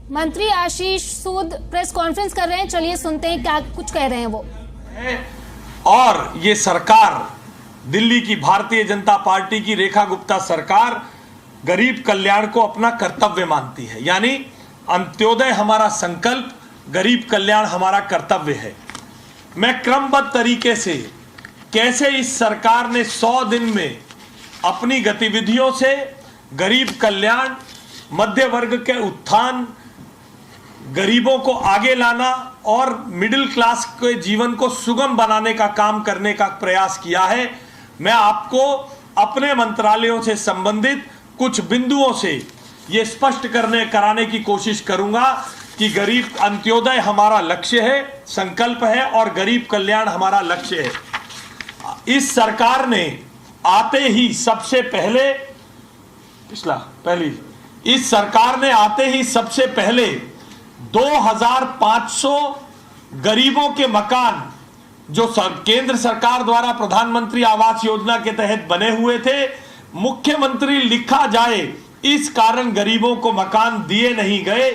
मंत्री आशीष सूद press conference कर रहे हैं, चलिए सुनते हैं क्या कुछ कह रहे हैं वो। और ये सरकार, दिल्ली की भारतीय जनता पार्टी की रेखा गुप्ता सरकार गरीब कल्याण को अपना कर्तव्य मानती है, यानी अंत्योदय हमारा संकल्प, गरीब कल्याण हमारा कर्तव्य है। मैं क्रमबद्ध तरीके से कैसे इस सरकार ने 100 दिन में अपनी गतिविधियों से गरीब कल्याण, मध्य वर्ग के उत्थान, गरीबों को आगे लाना और मिडिल क्लास के जीवन को सुगम बनाने का काम करने का प्रयास किया है, मैं आपको अपने मंत्रालयों से संबंधित कुछ बिंदुओं से ये स्पष्ट कराने की कोशिश करूंगा कि गरीब अंत्योदय हमारा लक्ष्य है, संकल्प है और गरीब कल्याण हमारा लक्ष्य है। इस सरकार ने आते ही सबसे पहले इस सरकार ने आते ही सबसे पहले 2500 गरीबों के मकान जो केंद्र सरकार द्वारा प्रधानमंत्री आवास योजना के तहत बने हुए थे, मुख्यमंत्री लिखा जाए इस कारण गरीबों को मकान दिए नहीं गए,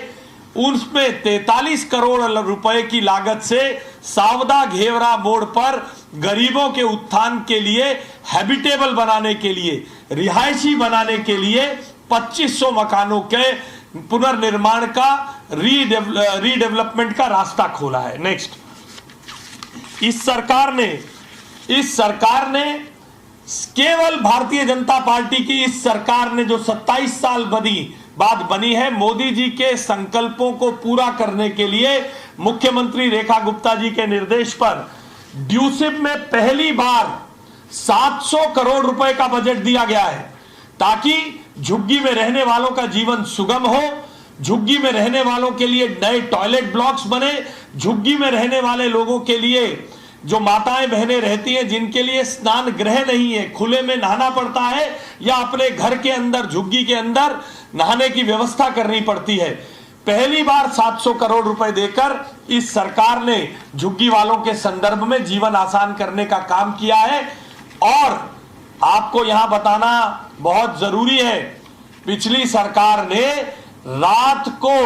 उसमें 43 करोड़ रुपए की लागत से सावदा घेवरा मोड़ पर गरीबों के उत्थान के लिए, हैबिटेबल बनाने के लिए, रिहायशी बनाने के लिए 2500 मकानों के पुनर्निर्माण का, रीडेवलपमेंट का रास्ता खोला है। नेक्स्ट, इस सरकार ने केवल भारतीय जनता पार्टी की इस सरकार ने जो 27 साल बाद बनी है, मोदी जी के संकल्पों को पूरा करने के लिए मुख्यमंत्री रेखा गुप्ता जी के निर्देश पर ड्यूसिप में पहली बार 700 करोड़ रुपए का बजट दिया गया है, ताकि झुग्गी में रहने वालों का जीवन सुगम हो, झुग्गी में रहने वालों के लिए नए टॉयलेट ब्लॉक्स बने, झुग्गी में रहने वाले लोगों के लिए, जो माताएं बहनें रहती हैं जिनके लिए स्नान गृह नहीं है, खुले में नहाना पड़ता है या अपने घर के अंदर झुग्गी के अंदर नहाने की व्यवस्था करनी पड़ती है, पहली बार 700 करोड़ रुपए देकर इस सरकार ने झुग्गी वालों के संदर्भ में जीवन आसान करने का काम किया है। और आपको यहां बताना बहुत जरूरी है, पिछली सरकार ने रात को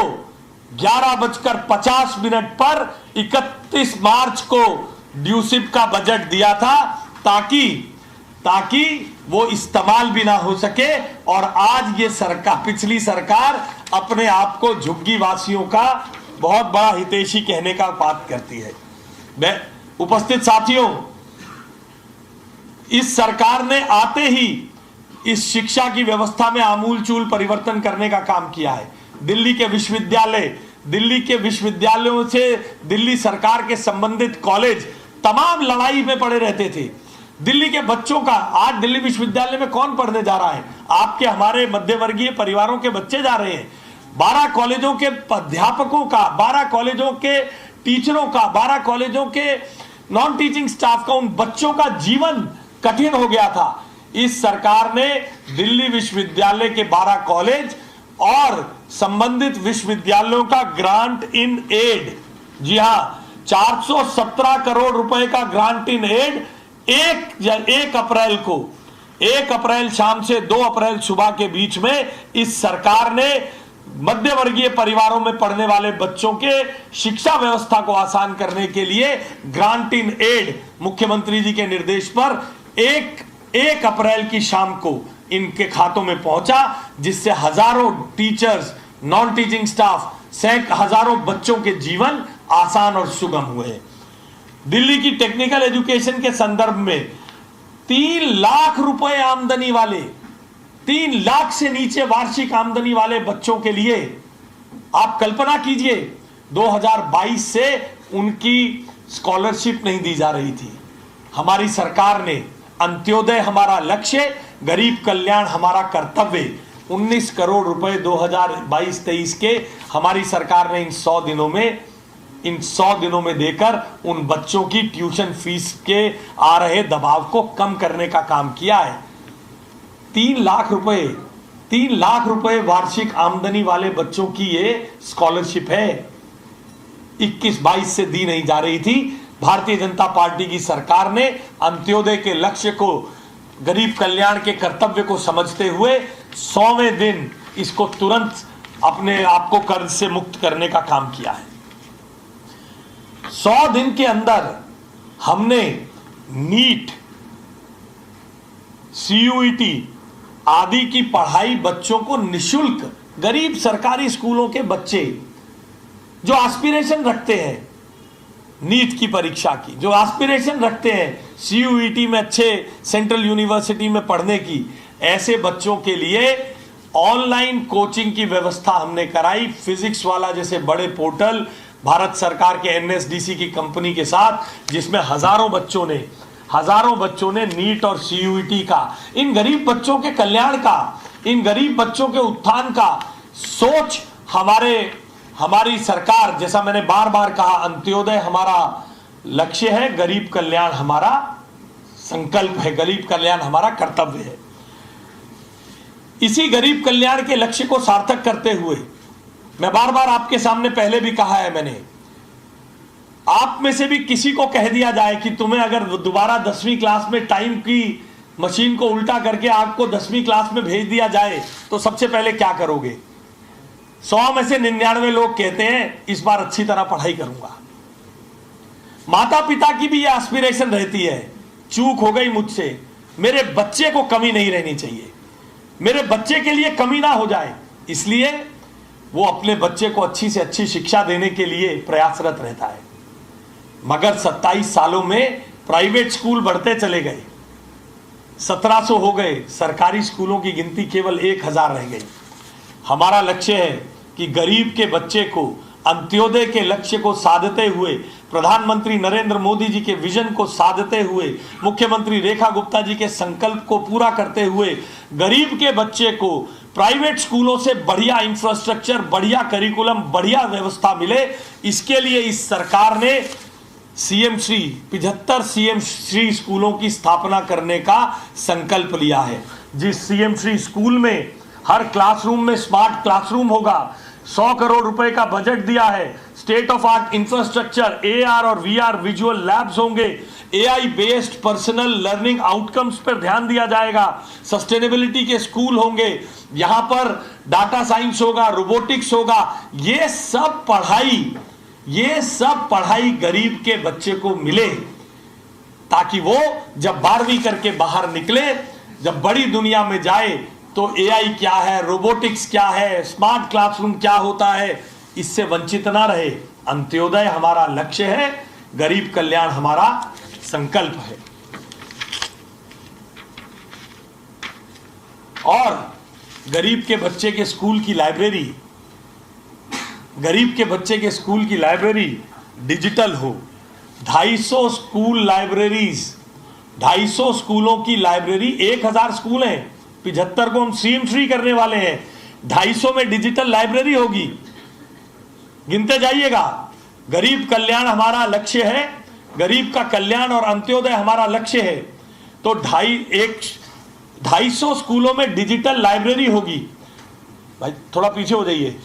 11:50 पर 31 मार्च को ड्यूसिप का बजट दिया था, ताकि वो इस्तेमाल भी ना हो सके। और आज ये सरकार, पिछली सरकार अपने आप को झुग्गी वासियों का बहुत बड़ा हितैषी कहने का बात करती है। उपस्थित साथियों, इस सरकार ने आते ही इस शिक्षा की व्यवस्था में आमूलचूल परिवर्तन करने का काम किया है। दिल्ली के विश्वविद्यालयों से दिल्ली सरकार के संबंधित कॉलेज तमाम लड़ाई में पड़े रहते थे। दिल्ली के बच्चों का, आज दिल्ली विश्वविद्यालय में कौन पढ़ने जा रहा है? आपके हमारे मध्यवर्गीय परिवारों के बच्चे जा रहे हैं। 12 कॉलेजों के अध्यापकों का, 12 कॉलेजों के टीचरों का, 12 कॉलेजों के नॉन टीचिंग स्टाफ का, उन बच्चों का जीवन कठिन हो गया था। इस सरकार ने दिल्ली विश्वविद्यालय के 12 कॉलेज और संबंधित विश्वविद्यालयों का ग्रांट इन एड, जी हां, 417 करोड़ रुपए का ग्रांट इन एड 1 अप्रैल शाम से 2 अप्रैल सुबह के बीच में इस सरकार ने मध्यवर्गीय परिवारों में पढ़ने वाले बच्चों के शिक्षा व्यवस्था को आसान करने के लिए ग्रांट इन एड मुख्यमंत्री जी के निर्देश पर 1 अप्रैल की शाम को इनके खातों में पहुंचा, जिससे हजारों टीचर्स, नॉन टीचिंग स्टाफ, हजारों बच्चों के जीवन आसान और सुगम हुए। दिल्ली की टेक्निकल एजुकेशन के संदर्भ में 3 लाख रुपए आमदनी वाले, 3 लाख से नीचे वार्षिक आमदनी वाले बच्चों के लिए आप कल्पना कीजिए 2022 से उनकी स्कॉलरशिप नहीं दी जा रही थी। हमारी सरकार ने अंत्योदय हमारा लक्ष्य, गरीब कल्याण हमारा कर्तव्य, 19 करोड़ रुपए 2022-23 के हमारी सरकार ने इन 100 दिनों में देकर उन बच्चों की ट्यूशन फीस के आ रहे दबाव को कम करने का काम किया है। 3 लाख रुपए वार्षिक आमदनी वाले बच्चों की ये स्कॉलरशिप है, 21-22 से दी नहीं जा रही थी। भारतीय जनता पार्टी की सरकार ने अंत्योदय के लक्ष्य को, गरीब कल्याण के कर्तव्य को समझते हुए 100वें दिन इसको तुरंत अपने आप को कर्ज से मुक्त करने का काम किया है। 100 दिन के अंदर हमने नीट, सीयूईटी आदि की पढ़ाई बच्चों को निशुल्क, गरीब सरकारी स्कूलों के बच्चे जो एस्पिरेशन रखते हैं नीट की परीक्षा की, जो एस्पिरेशन रखते हैं सीयूईटी में अच्छे सेंट्रल यूनिवर्सिटी में पढ़ने की, ऐसे बच्चों के लिए ऑनलाइन कोचिंग की व्यवस्था हमने कराई। फिजिक्स वाला जैसे बड़े पोर्टल भारत सरकार के एनएसडीसी की कंपनी के साथ, जिसमें हजारों बच्चों ने नीट और सीयूईटी का, इन गरीब बच्चों के कल्याण का, इन गरीब बच्चों के उत्थान का सोच हमारी सरकार, जैसा मैंने बार बार कहा, अंत्योदय हमारा लक्ष्य है, गरीब कल्याण हमारा संकल्प है, गरीब कल्याण हमारा कर्तव्य है। इसी गरीब कल्याण के लक्ष्य को सार्थक करते हुए मैं बार बार आपके सामने पहले भी कहा है, मैंने आप में से भी किसी को कह दिया जाए कि तुम्हें अगर दोबारा 10वीं क्लास में टाइम की मशीन को उल्टा करके आपको 10वीं क्लास में भेज दिया जाए तो सबसे पहले क्या करोगे? 100 में से 99 लोग कहते हैं इस बार अच्छी तरह पढ़ाई करूंगा। माता पिता की भी यह एस्पिरेशन रहती है, चूक हो गई मुझसे, मेरे बच्चे को कमी नहीं रहनी चाहिए, मेरे बच्चे के लिए कमी ना हो जाए, इसलिए वो अपने बच्चे को अच्छी से अच्छी शिक्षा देने के लिए प्रयासरत रहता है। मगर 27 सालों में प्राइवेट स्कूल बढ़ते चले गए, 1700 हो गए, सरकारी स्कूलों की गिनती केवल 1000 रह गई। हमारा लक्ष्य है कि गरीब के बच्चे को अंत्योदय के लक्ष्य को साधते हुए, प्रधानमंत्री नरेंद्र मोदी जी के विजन को साधते हुए, मुख्यमंत्री रेखा गुप्ता जी के संकल्प को पूरा करते हुए गरीब के बच्चे को प्राइवेट स्कूलों से बढ़िया इंफ्रास्ट्रक्चर, बढ़िया करिकुलम, बढ़िया व्यवस्था मिले, इसके लिए इस सरकार ने सीएम श्री 75 सीएम श्री स्कूलों की स्थापना करने का संकल्प लिया है। जिस सीएम श्री स्कूल में हर क्लासरूम में स्मार्ट क्लासरूम होगा, 100 करोड़ रुपए का बजट दिया है, state of art infrastructure, AR और वीआर विजुअल लैब्स होंगे, AI based personal learning outcomes पर ध्यान दिया जाएगा, सस्टेनेबिलिटी के स्कूल होंगे, यहां पर डाटा साइंस होगा, रोबोटिक्स होगा। ये सब पढ़ाई गरीब के बच्चे को मिले, ताकि वो जब 12वीं करके बाहर निकले, जब बड़ी दुनिया में जाए तो एआई क्या है, रोबोटिक्स क्या है, स्मार्ट क्लासरूम क्या होता है, इससे वंचित ना रहे। अंत्योदय हमारा लक्ष्य है, गरीब कल्याण हमारा संकल्प है। और गरीब के बच्चे के स्कूल की लाइब्रेरी डिजिटल हो। 250 स्कूल लाइब्रेरीज, 250 स्कूलों की लाइब्रेरी, 1000 स्कूल हैं, 75 को हम सीएम श्री करने वाले हैं, 250 में डिजिटल लाइब्रेरी होगी। गिनते जाइएगा, गरीब कल्याण हमारा लक्ष्य है, गरीब का कल्याण और अंत्योदय हमारा लक्ष्य है, तो 250 स्कूलों में डिजिटल लाइब्रेरी होगी। भाई थोड़ा पीछे हो जाइए।